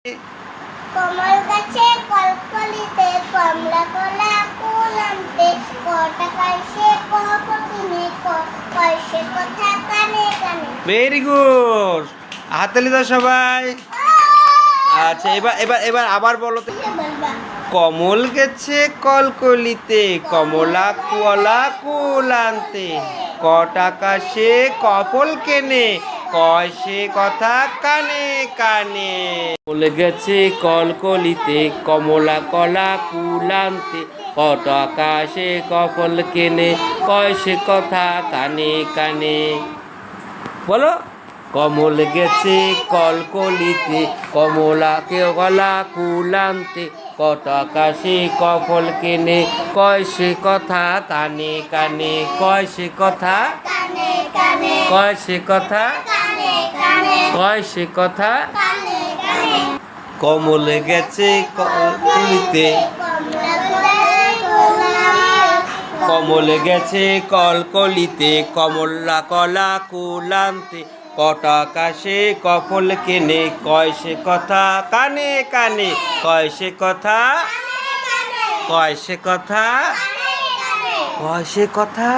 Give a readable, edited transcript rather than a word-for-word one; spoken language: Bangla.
কমল গাছে কলকলিতে কমলা কলা কুল আনতে কটাকায় সে কিনে কয়সে কথা কানে কানে। ভেরি গুড, হাততালি দাও সবাই। আচ্ছা, এবার এবার এবার আবার বলো তো। কমল গেছে কলকলিতে কমলা কলা কুল আনতে ক টাকা সে কপল কেনে কয় সে কথা কানে কানে। কমল গেছে কলকলিতে কমলা কলা কুল আনতে ক টাকা সে কপল কেনে কয় সে কথা কানে কানে। বলো, কমল গেছে কলকলিতে কমলা কলা কুল আনতে ক টাকা সে কপল কেনে কয় সে কথা কানে কানে কয় সে কথা কানে কানে কয় সে কথা কানে কানে কয় সে কথা। কানে কানে। কমল গেছে কলকলিতে কমল গেছে কলকলিতে কমলা কলা কুল আনতে ক টাকা সে কপল কেনে কয় সে কথা কানে কানে কয় সে কথা কয় সে কথা কয় সে কথা।